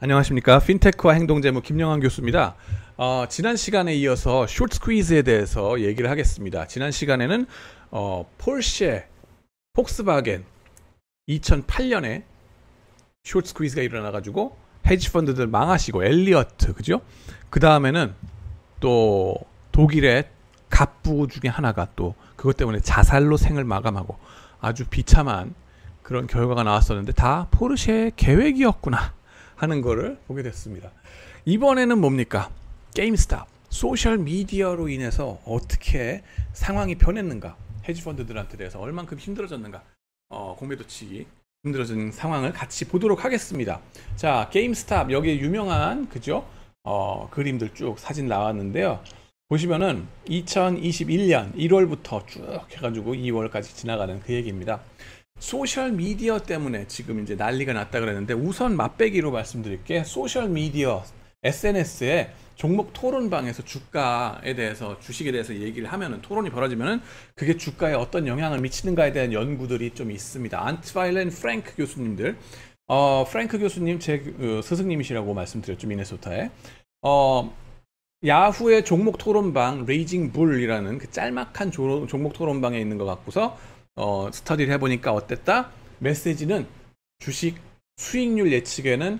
안녕하십니까. 핀테크와 행동재무 김영환 교수입니다. 지난 시간에 이어서 숏 스퀴즈에 대해서 얘기를 하겠습니다. 지난 시간에는 폴쉐, 폭스바겐 2008년에 숏 스퀴즈가 일어나가지고 헤지 펀드들 망하시고 엘리어트, 그죠? 그 다음에는 또 독일의 갑부 중에 하나가 또 그것 때문에 자살로 생을 마감하고 아주 비참한 그런 결과가 나왔었는데 다 포르쉐의 계획이었구나 하는 거를 보게 됐습니다. 이번에는 뭡니까? 게임스탑, 소셜 미디어로 인해서 어떻게 상황이 변했는가, 헤지 펀드들한테 대해서 얼만큼 힘들어졌는가, 공매도 치기 힘들어진 상황을 같이 보도록 하겠습니다. 자, 게임스탑, 여기에 유명한 그죠? 그림들 쭉 사진 나왔는데요. 보시면은 2021년 1월부터 쭉 해가지고 2월까지 지나가는 그 얘기입니다. 소셜 미디어 때문에 지금 이제 난리가 났다 그랬는데, 우선 맛배기로 말씀드릴게. 소셜 미디어 SNS에 종목 토론방에서 주가에 대해서, 주식에 대해서 얘기를 하면은, 토론이 벌어지면은 그게 주가에 어떤 영향을 미치는가에 대한 연구들이 좀 있습니다. 안트와일렌 프랭크 교수님들, 프랭크 교수님 제 스승님이시라고 말씀드렸죠, 미네소타에. 야후의 종목 토론방 레이징 불이라는 그 짤막한 종목 토론방에 있는 것 같고서 스터디를 해보니까 어땠다? 메시지는 주식 수익률 예측에는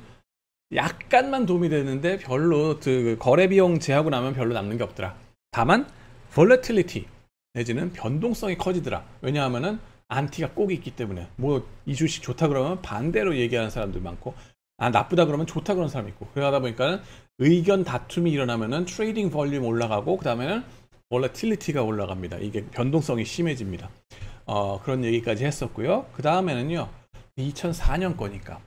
약간만 도움이 되는데 별로 그 거래 비용 제하고 나면 별로 남는 게 없더라. 다만 volatility 내지는 변동성이 커지더라. 왜냐하면은 안티가 꼭 있기 때문에, 뭐 이 주식 좋다 그러면 반대로 얘기하는 사람들 많고, 나쁘다 그러면 좋다 그러는 사람이 있고, 그러다 보니까는 의견 다툼이 일어나면은 트레이딩 볼륨 올라가고, 그 다음에는 volatility가 올라갑니다. 이게 변동성이 심해집니다. 그런 얘기까지 했었고요. 그 다음에는요, 2004년 거니까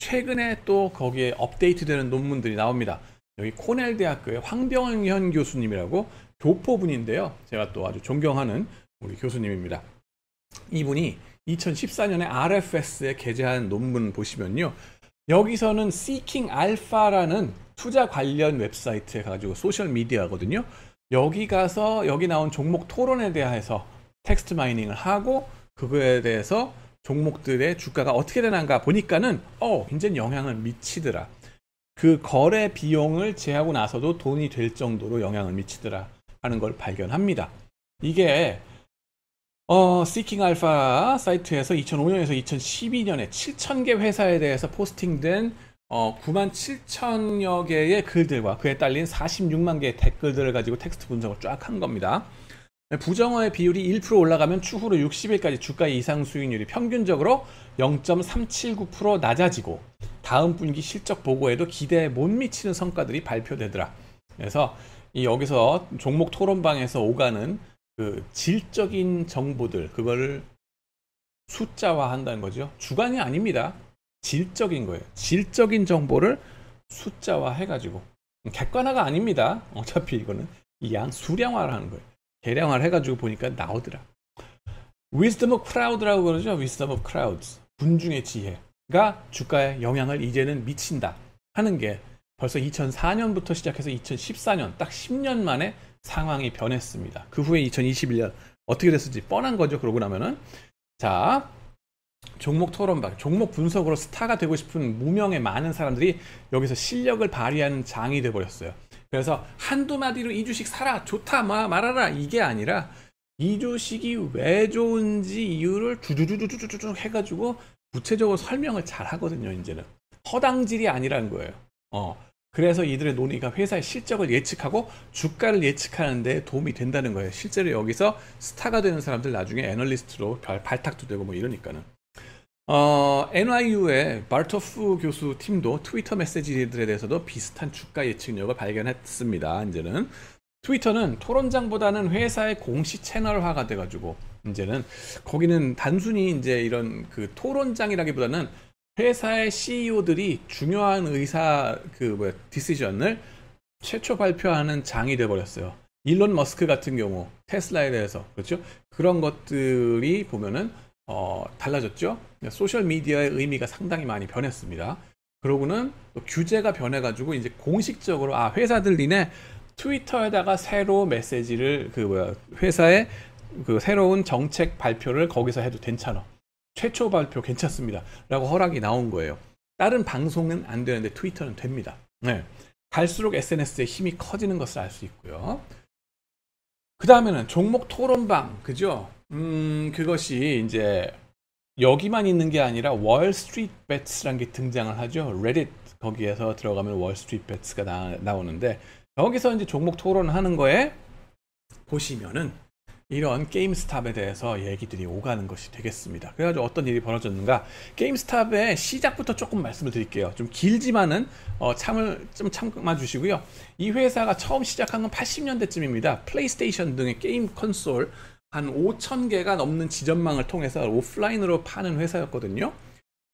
최근에 또 거기에 업데이트되는 논문들이 나옵니다. 여기 코넬 대학교의 황병현 교수님이라고 교포분인데요, 제가 또 아주 존경하는 우리 교수님입니다. 이분이 2014년에 RFS에 게재한 논문 보시면요, 여기서는 Seeking Alpha라는 투자 관련 웹사이트에 가지고 소셜 미디어거든요. 여기 가서 여기 나온 종목 토론에 대해서 텍스트 마이닝을 하고, 그거에 대해서 종목들의 주가가 어떻게 되는가 보니까는 이제 영향을 미치더라. 그 거래 비용을 제하고 나서도 돈이 될 정도로 영향을 미치더라 하는 걸 발견합니다. 이게 Seeking Alpha 사이트에서 2005년에서 2012년에 7,000개 회사에 대해서 포스팅된 97,000여 개의 글들과 그에 딸린 46만 개의 댓글들을 가지고 텍스트 분석을 쫙 한 겁니다. 부정어의 비율이 1% 올라가면 추후로 60일까지 주가의 이상 수익률이 평균적으로 0.379% 낮아지고, 다음 분기 실적 보고에도 기대에 못 미치는 성과들이 발표되더라. 그래서 여기서 종목 토론방에서 오가는 그 질적인 정보들, 그거를 숫자화 한다는 거죠. 주관이 아닙니다. 질적인 거예요. 질적인 정보를 숫자화 해가지고, 객관화가 아닙니다. 어차피 이거는 수량화를 하는 거예요. 계량화를 해가지고 보니까 나오더라. Wisdom of crowd라고 그러죠. Wisdom of crowds. 군중의 지혜가 주가에 영향을 이제는 미친다 하는 게 벌써 2004년부터 시작해서 2014년 딱 10년 만에 상황이 변했습니다. 그 후에 2021년 어떻게 됐을지 뻔한 거죠. 그러고 나면은, 자, 종목 토론방, 종목 분석으로 스타가 되고 싶은 무명의 많은 사람들이 여기서 실력을 발휘하는 장이 돼버렸어요. 그래서 한두 마디로 이 주식 사라, 좋다, 말아라, 이게 아니라 이 주식이 왜 좋은지 이유를 주주주주주주 해가지고 구체적으로 설명을 잘 하거든요. 이제는 허당질이 아니라는 거예요. 그래서 이들의 논의가 회사의 실적을 예측하고 주가를 예측하는 데 도움이 된다는 거예요. 실제로 여기서 스타가 되는 사람들 나중에 애널리스트로 발탁도 되고 뭐 이러니까는. NYU의 바르토프 교수 팀도 트위터 메시지들에 대해서도 비슷한 주가 예측력을 발견했습니다. 이제는 트위터는 토론장보다는 회사의 공식 채널화가 돼가지고, 이제는 거기는 단순히 이제 이런 그 토론장이라기보다는 회사의 CEO들이 중요한 디시전을 최초 발표하는 장이 돼버렸어요. 일론 머스크 같은 경우 테슬라에 대해서, 그렇죠? 그런 것들이 보면은 달라졌죠. 소셜 미디어의 의미가 상당히 많이 변했습니다. 그러고는 또 규제가 변해가지고 이제 공식적으로 회사들 니네 트위터에다가 새로 메시지를 회사의 그 새로운 정책 발표를 거기서 해도 괜찮아. 최초 발표 괜찮습니다. 라고 허락이 나온 거예요. 다른 방송은 안 되는데 트위터는 됩니다. 네. 갈수록 SNS의 힘이 커지는 것을 알 수 있고요. 그 다음에는 종목 토론방, 그죠? 그것이 이제 여기만 있는 게 아니라 월스트리트 배츠라는 게 등장을 하죠. 레딧 거기에서 들어가면 월스트리트 배츠가 나오는데 여기서 이제 종목 토론하는 거에 보시면은 이런 게임스탑에 대해서 얘기들이 오가는 것이 되겠습니다. 그래가지고 어떤 일이 벌어졌는가? 게임스탑의 시작부터 조금 말씀을 드릴게요. 좀 길지만은 좀 참아 주시고요. 이 회사가 처음 시작한 건 80년대쯤입니다. 플레이스테이션 등의 게임 콘솔 한 5,000개가 넘는 지점망을 통해서 오프라인으로 파는 회사였거든요.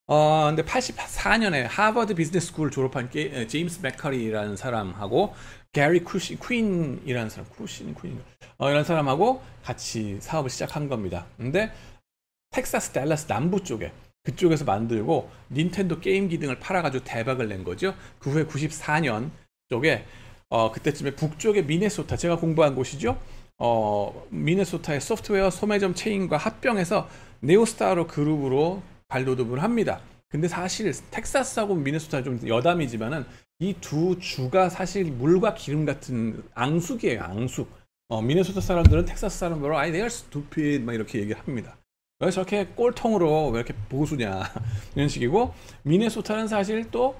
근데 84년에 하버드 비즈니스 스쿨을 졸업한 제임스 맥커리라는 사람하고 게리 퀸이라는 사람, 이런 사람하고 같이 사업을 시작한 겁니다. 근데 텍사스 댈러스 남부 쪽에 그쪽에서 만들고 닌텐도 게임기 등을 팔아가지고 대박을 낸 거죠. 그 후에 94년 쪽에 그때쯤에 북쪽의 미네소타, 제가 공부한 곳이죠. 미네소타의 소프트웨어 소매점 체인과 합병해서 네오스타로 그룹으로 발돋움을 합니다. 근데 사실 텍사스하고 미네소타 좀 여담이지만은 이 두 주가 사실 물과 기름 같은 앙숙이에요. 앙숙. 미네소타 사람들은 텍사스 사람들로 아이 they are stupid 막 이렇게 얘기를 합니다. 왜 저렇게 꼴통으로 왜 이렇게 보수냐 이런 식이고, 미네소타는 사실 또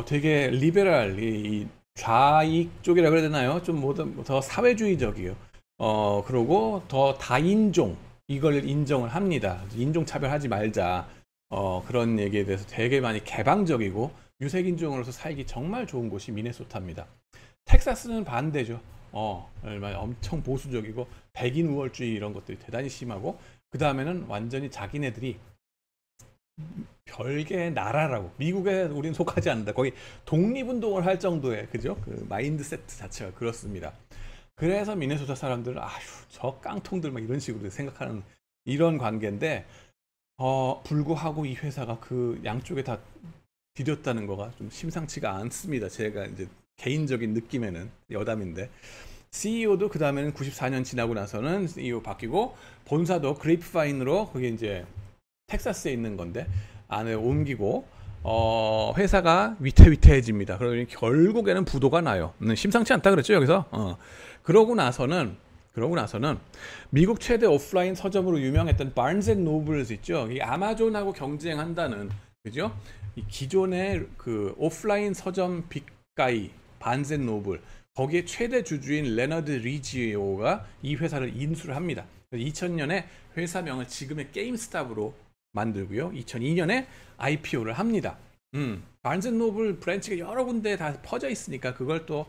되게 리베럴, 이 좌익 쪽이라 그래야 되나요? 좀 더 사회주의적이에요. 그러고 더 다인종 이걸 인정을 합니다. 인종차별하지 말자. 그런 얘기에 대해서 되게 많이 개방적이고 유색인종으로서 살기 정말 좋은 곳이 미네소타입니다. 텍사스는 반대죠. 엄청 보수적이고 백인 우월주의 이런 것들이 대단히 심하고, 그 다음에는 완전히 자기네들이 별개의 나라라고, 미국에 우리는 속하지 않는다. 거기 독립운동을 할 정도의, 그죠? 그 마인드세트 자체가 그렇습니다. 그래서 미네소타 사람들은 아휴 저 깡통들 막 이런 식으로 생각하는 이런 관계인데, 불구하고 이 회사가 그 양쪽에 다 디뎠다는 거가 좀 심상치가 않습니다. 제가 이제 개인적인 느낌에는 여담인데, CEO도 그 다음에는 94년 지나고 나서는 CEO 바뀌고, 본사도 그레이프파인으로 그게 이제 텍사스에 있는 건데 안에 옮기고, 회사가 위태위태해집니다. 그러니 결국에는 부도가 나요. 심상치 않다 그랬죠 여기서. 그러고 나서는 미국 최대 오프라인 서점으로 유명했던 바른스 앤 노블스 있죠. 이 아마존하고 경쟁한다는, 그죠? 이 기존의 그 오프라인 서점 빅가이 바른스 앤 노블, 거기에 최대 주주인 레너드 리지오가 이 회사를 인수를 합니다. 2000년에 회사명을 지금의 게임스탑으로 만들고요. 2002년에 IPO를 합니다. 바른스 앤 노블 브랜치가 여러 군데 다 퍼져 있으니까 그걸 또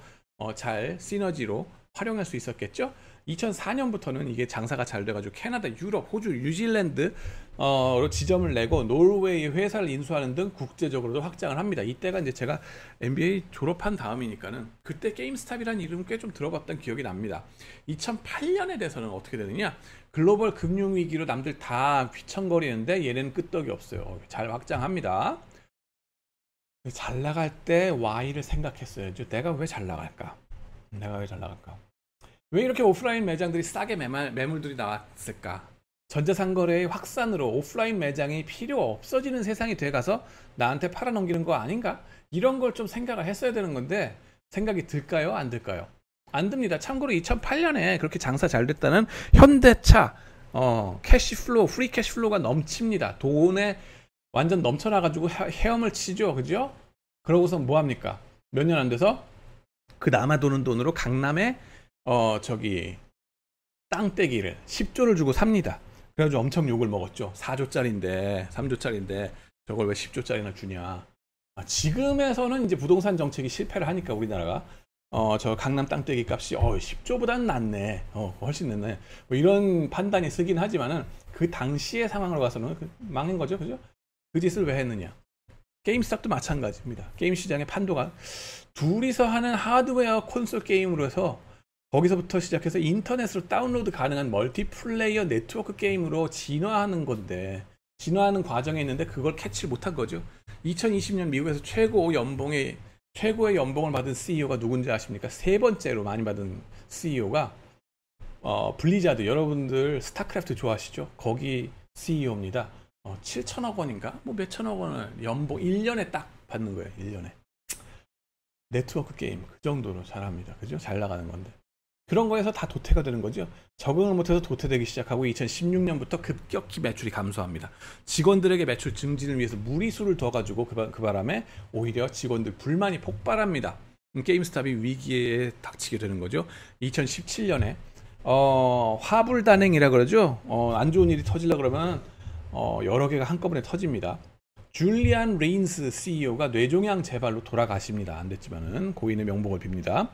잘 시너지로 활용할 수 있었겠죠. 2004년부터는 이게 장사가 잘 돼가지고 캐나다, 유럽, 호주, 뉴질랜드로 지점을 내고 노르웨이 회사를 인수하는 등 국제적으로도 확장을 합니다. 이때가 이제 제가 MBA 졸업한 다음이니까는 그때 게임스탑이라는 이름 꽤 좀 들어봤던 기억이 납니다. 2008년에 돼서는 어떻게 되느냐? 글로벌 금융위기로 남들 다 휘청거리는데 얘네는 끄떡이 없어요. 잘 확장합니다. 잘 나갈 때 Y를 생각했어요. 내가 왜 잘 나갈까? 왜 이렇게 오프라인 매장들이 싸게 매물들이 나왔을까? 전자상거래의 확산으로 오프라인 매장이 필요 없어지는 세상이 돼가서 나한테 팔아넘기는 거 아닌가? 이런 걸 좀 생각을 했어야 되는 건데, 생각이 들까요? 안 들까요? 안 듭니다. 참고로 2008년에 그렇게 장사 잘 됐다는 현대차 캐시플로우, 프리 캐시플로우가 넘칩니다. 돈에 완전 넘쳐나가지고 헤엄을 치죠. 그죠? 그러고서 뭐 합니까? 몇 년 안 돼서 그 남아도는 돈으로 강남에 땅떼기를 10조를 주고 삽니다. 그래가지고 엄청 욕을 먹었죠. 4조짜리인데 3조짜리인데 저걸 왜 10조짜리나 주냐. 지금에서는 이제 부동산 정책이 실패를 하니까 우리나라가 저 강남 땅떼기 값이 10조보다는 낫네. 훨씬 낫네. 뭐 이런 판단이 쓰긴 하지만은 그 당시의 상황으로 가서는 망한 거죠. 그죠? 그 짓을 왜 했느냐. 게임스탑도 마찬가지입니다. 게임 시장의 판도가 둘이서 하는 하드웨어 콘솔 게임으로 해서 거기서부터 시작해서 인터넷으로 다운로드 가능한 멀티플레이어 네트워크 게임으로 진화하는 건데, 진화하는 과정에 있는데 그걸 캐치를 못한 거죠. 2020년 미국에서 최고의 연봉을 받은 CEO가 누군지 아십니까? 세 번째로 많이 받은 CEO가 블리자드, 여러분들 스타크래프트 좋아하시죠? 거기 CEO입니다. 7천억 원인가? 뭐 몇천억 원을 연봉 1년에 딱 받는 거예요. 1년에. 네트워크 게임 그 정도로 잘합니다. 그죠? 잘 나가는 건데. 그런 거에서 다 도태가 되는 거죠. 적응을 못해서 도태되기 시작하고 2016년부터 급격히 매출이 감소합니다. 직원들에게 매출 증진을 위해서 무리수를 더 가지고 그 바람에 오히려 직원들 불만이 폭발합니다. 게임스탑이 위기에 닥치게 되는 거죠. 2017년에 화불단행이라 그러죠. 안 좋은 일이 터지려 그러면 여러 개가 한꺼번에 터집니다. 줄리안 레인스 CEO가 뇌종양 재발로 돌아가십니다. 안 됐지만은 고인의 명복을 빕니다.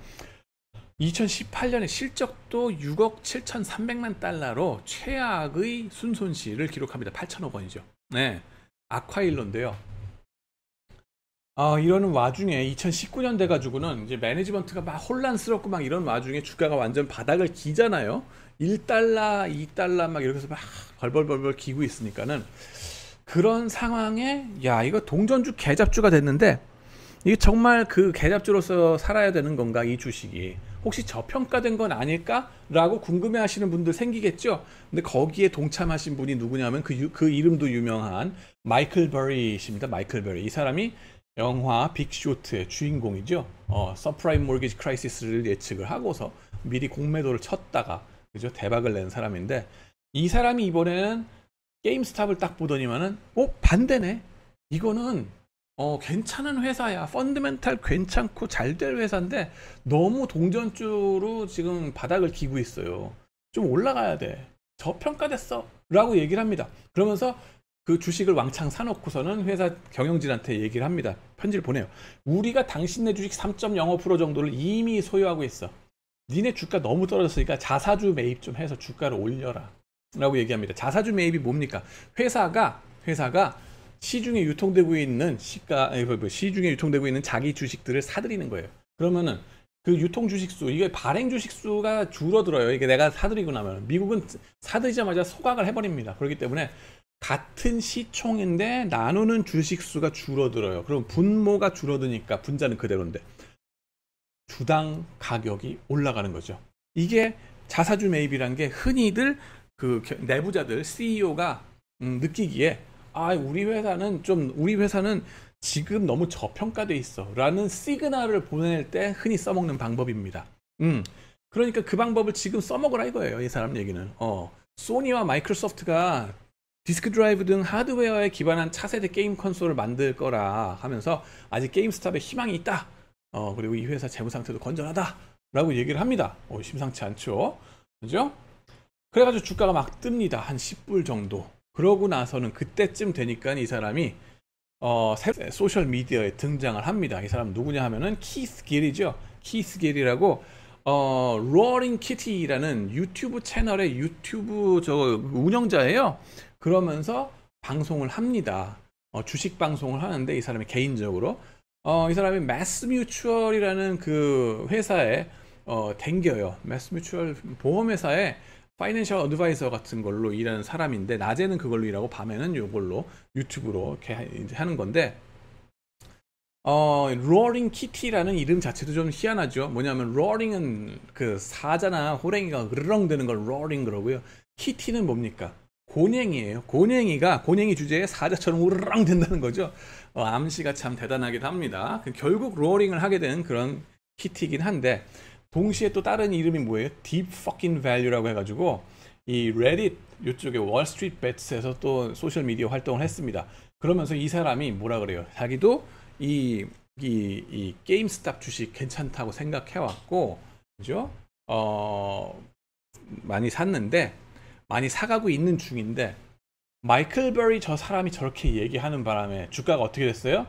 2018년에 실적도 6억 7,300만 달러로 최악의 순손실을 기록합니다. 8천억 원이죠. 네, 아콰일로인데요. 이러는 와중에 2019년 돼가지고는 이제 매니지먼트가 막 혼란스럽고 막 이런 와중에 주가가 완전 바닥을 기잖아요. 1달러, 2달러 막 이렇게 해서 막 벌벌벌벌 기고 있으니까는 그런 상황에 야 이거 동전주 개잡주가 됐는데 이게 정말 그 개잡주로서 살아야 되는 건가 이 주식이 혹시 저평가된 건 아닐까라고 궁금해 하시는 분들 생기겠죠. 근데 거기에 동참하신 분이 누구냐면 그 이름도 유명한 마이클 버리십니다. 마이클 버리. 이 사람이 영화 빅쇼트의 주인공이죠. 서프라임 모기지 크라이시스를 예측을 하고서 미리 공매도를 쳤다가 그죠 대박을 낸 사람인데 이 사람이 이번에는 게임스탑을 딱 보더니만은 반대네. 이거는 괜찮은 회사야. 펀드멘탈 괜찮고 잘 될 회사인데 너무 동전주로 지금 바닥을 기고 있어요. 좀 올라가야 돼. 저평가됐어. 라고 얘기를 합니다. 그러면서 그 주식을 왕창 사놓고서는 회사 경영진한테 얘기를 합니다. 편지를 보내요. 우리가 당신네 주식 3.05% 정도를 이미 소유하고 있어. 니네 주가 너무 떨어졌으니까 자사주 매입 좀 해서 주가를 올려라. 라고 얘기합니다. 자사주 매입이 뭡니까? 회사가 시중에 유통되고 있는 시중에 유통되고 있는 자기 주식들을 사들이는 거예요. 그러면은 그 유통 주식수, 이게 발행 주식수가 줄어들어요. 이게 내가 사들이고 나면 미국은 사들이자마자 소각을 해버립니다. 그렇기 때문에 같은 시총인데 나누는 주식수가 줄어들어요. 그럼 분모가 줄어드니까 분자는 그대로인데 주당 가격이 올라가는 거죠. 이게 자사주 매입이란 게 흔히들 그 내부자들 CEO가 느끼기에 우리 회사는 지금 너무 저평가돼 있어 라는 시그널을 보낼 때 흔히 써먹는 방법입니다. 그러니까 그 방법을 지금 써먹으라 이거예요. 이 사람 얘기는 소니와 마이크로소프트가 디스크 드라이브 등 하드웨어에 기반한 차세대 게임 콘솔을 만들 거라 하면서 아직 게임스탑에 희망이 있다. 그리고 이 회사 재무 상태도 건전하다 라고 얘기를 합니다. 심상치 않죠. 그죠? 그래가지고 주가가 막 뜹니다. 한 10불 정도. 그러고 나서는 그때쯤 되니까 이 사람이 소셜 미디어에 등장을 합니다. 이 사람 누구냐 하면은 키스 길이죠. 키스 길이라고 로어링 키티라는 유튜브 채널의 유튜브 운영자예요. 그러면서 방송을 합니다. 주식 방송을 하는데 이 사람이 개인적으로 이 사람이 매스뮤추얼이라는 그 회사에 댕겨요. 매스뮤추얼 보험회사에 파이낸셜 어드바이저 같은 걸로 일하는 사람인데 낮에는 그걸로 일하고 밤에는 이걸로 유튜브로 이렇게 이제 하는 건데 로어링 키티라는 이름 자체도 좀 희한하죠. 뭐냐면 로어링은 그 사자나 호랭이가 으르렁 되는 걸 로어링 그러고요. 키티는 뭡니까? 곤행이에요. 곤행이 주제에 사자처럼 우르렁 된다는 거죠. 암시가 참 대단하기도 합니다. 결국 로어링을 하게 되는 그런 키티이긴 한데 동시에 또 다른 이름이 뭐예요? Deep Fucking Value라고 해가지고 이 레딧 이쪽에 월스트리트 배츠에서 또 소셜 미디어 활동을 했습니다. 그러면서 이 사람이 뭐라 그래요? 자기도 이 게임스탑 주식 괜찮다고 생각해왔고, 그죠? 많이 샀는데 많이 사가고 있는 중인데 마이클 버리 저 사람이 저렇게 얘기하는 바람에 주가가 어떻게 됐어요?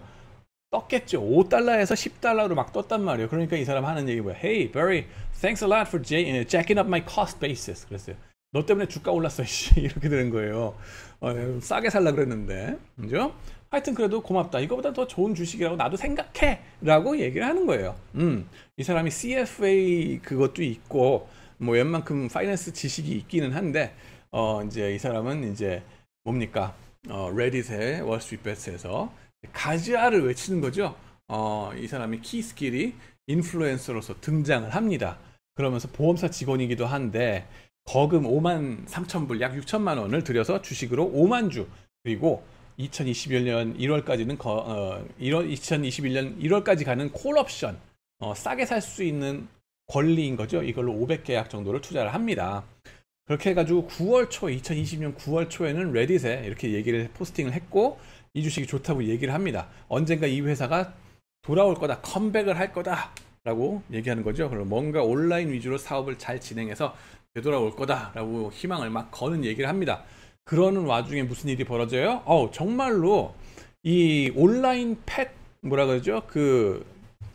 떴겠죠. 5달러에서 10달러로 막 떴단 말이에요. 그러니까 이 사람 하는 얘기 뭐야? Hey, Barry, thanks a lot for jacking up my cost basis. 그랬어요. 너 때문에 주가 올랐어. 이렇게 되는 거예요. 싸게 살라 그랬는데. 그죠? 하여튼 그래도 고맙다. 이거보다 더 좋은 주식이라고 나도 생각해. 라고 얘기를 하는 거예요. 이 사람이 CFA 그것도 있고, 뭐 웬만큼 파이낸스 지식이 있기는 한데, 이제 이 사람은 이제 뭡니까? 레딧의 월스트리트 배츠에서 가즈아를 외치는 거죠. 이 사람이 키스길이 인플루엔서로서 등장을 합니다. 그러면서 보험사 직원이기도 한데 거금 53,000불 약 6천만 원을 들여서 주식으로 5만 주 그리고 2021년 1월까지는 2021년 1월까지 가는 콜옵션 싸게 살 수 있는 권리인 거죠. 이걸로 500계약 정도를 투자를 합니다. 그렇게 해가지고 9월 초 2020년 9월 초에는 레딧에 이렇게 얘기를 포스팅을 했고 이 주식이 좋다고 얘기를 합니다. 언젠가 이 회사가 돌아올 거다, 컴백을 할 거다 라고 얘기하는 거죠. 그리고 뭔가 온라인 위주로 사업을 잘 진행해서 되돌아올 거다 라고 희망을 막 거는 얘기를 합니다. 그러는 와중에 무슨 일이 벌어져요? 정말로 이 온라인 펫 뭐라 그러죠? 그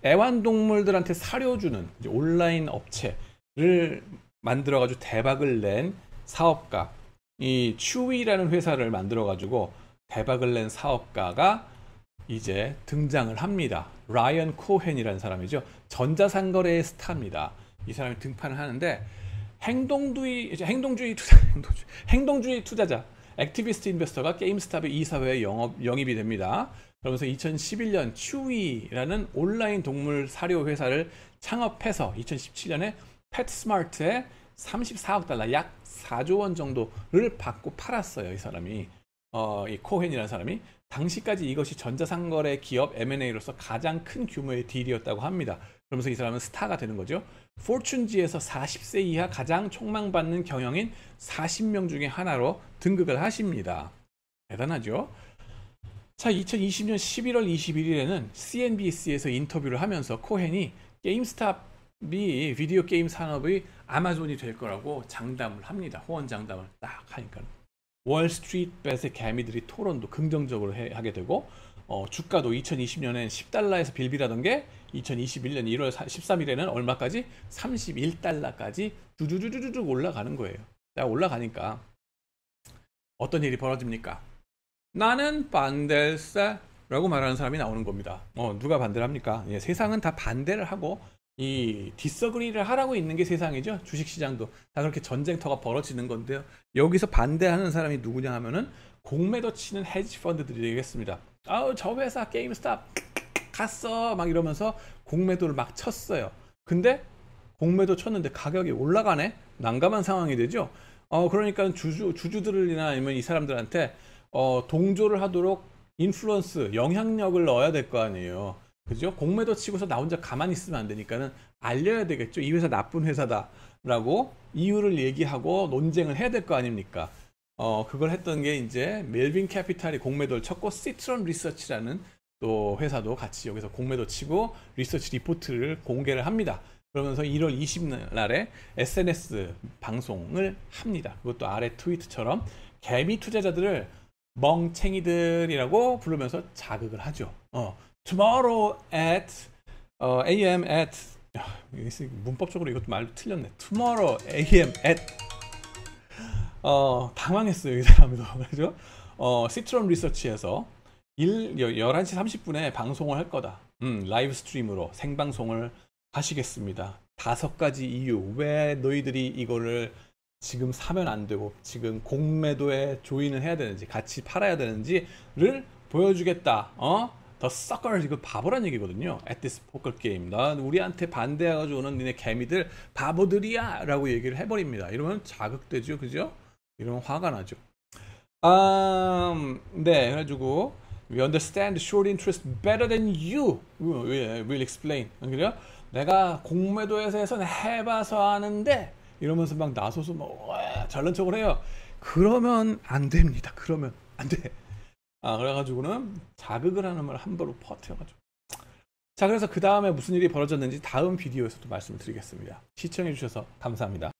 애완동물들한테 사료주는 이제 온라인 업체를 만들어가지고 대박을 낸 사업가, 이 추위라는 회사를 만들어가지고 대박을 낸 사업가가 이제 등장을 합니다. 라이언 코헨이라는 사람이죠. 전자상거래의 스타입니다. 이 사람이 등판을 하는데 행동주의 투자자, 액티비스트 인베스터가 게임스탑의 이사회에 영입이 됩니다. 그러면서 2011년 추위라는 온라인 동물 사료 회사를 창업해서 2017년에 펫스마트에 34억 달러, 약 4조 원 정도를 받고 팔았어요. 이 사람이, 이 코헨이라는 사람이. 당시까지 이것이 전자상거래 기업 M&A로서 가장 큰 규모의 딜이었다고 합니다. 그러면서 이 사람은 스타가 되는 거죠. 포춘지에서 40세 이하 가장 촉망받는 경영인 40명 중에 하나로 등극을 하십니다. 대단하죠? 자, 2020년 11월 21일에는 CNBC에서 인터뷰를 하면서 코헨이 게임스탑이 비디오 게임 산업의 아마존이 될 거라고 장담을 합니다. 호언 장담을 딱 하니까. 월스트리트벳의 개미들이 토론도 긍정적으로 하게 되고 주가도 2020년엔 10달러에서 빌빌하던 게 2021년 1월 13일에는 얼마까지? 31달러까지 두두두두둑 올라가는 거예요. 올라가니까 어떤 일이 벌어집니까? 나는 반댈세라고 말하는 사람이 나오는 겁니다. 누가 반대를 합니까? 예, 세상은 다 반대를 하고 이 디서그리를 하라고 있는 게 세상이죠. 주식시장도 다 그렇게 전쟁터가 벌어지는 건데요. 여기서 반대하는 사람이 누구냐 하면은 공매도 치는 헤지펀드들이 되겠습니다. 저 회사 게임스탑 갔어 막 이러면서 공매도를 막 쳤어요. 근데 공매도 쳤는데 가격이 올라가네? 난감한 상황이 되죠. 그러니까 주주들이나 아니면 이 사람들한테 동조를 하도록 인플루언스, 영향력을 넣어야 될 거 아니에요. 그죠? 공매도 치고서 나 혼자 가만히 있으면 안 되니까는 알려야 되겠죠. 이 회사 나쁜 회사다라고 이유를 얘기하고 논쟁을 해야 될 거 아닙니까? 그걸 했던 게 이제 멜빈 캐피탈이 공매도를 쳤고 시트런 리서치라는 또 회사도 같이 여기서 공매도 치고 리서치 리포트를 공개를 합니다. 그러면서 1월 20일 날에 SNS 방송을 합니다. 그것도 아래 트위트처럼 개미 투자자들을 멍챙이들이라고 부르면서 자극을 하죠. Tomorrow at AM at 문법적으로 이것도 말 틀렸네. Tomorrow AM at 당황했어요 이 사람도. 그죠? 시트럼 리서치에서 11시 30분에 방송을 할 거다. 라이브 스트림으로 생방송을 하시겠습니다. 5가지 이유 왜 너희들이 이거를 지금 사면 안 되고 지금 공매도에 조인을 해야 되는지 같이 팔아야 되는지를 보여주겠다. The suckers, 이거 바보란 얘기거든요. At this poker game. 난 우리한테 반대해가지고 오는 니네 개미들 바보들이야 라고 얘기를 해버립니다. 이러면 자극되죠. 그죠? 이러면 화가 나죠. 네, 그래가지고 We understand short interest better than you. We'll explain. 그래요? 내가 공매도에서 해봐서 아는데 이러면서 막 나서서 막 잘난 척을 해요. 그러면 안 됩니다. 그러면 안 돼. 그래가지고는 자극을 하는 말 함부로 퍼뜨려가지고. 자, 그래서 그 다음에 무슨 일이 벌어졌는지 다음 비디오에서도 말씀을 드리겠습니다. 시청해주셔서 감사합니다.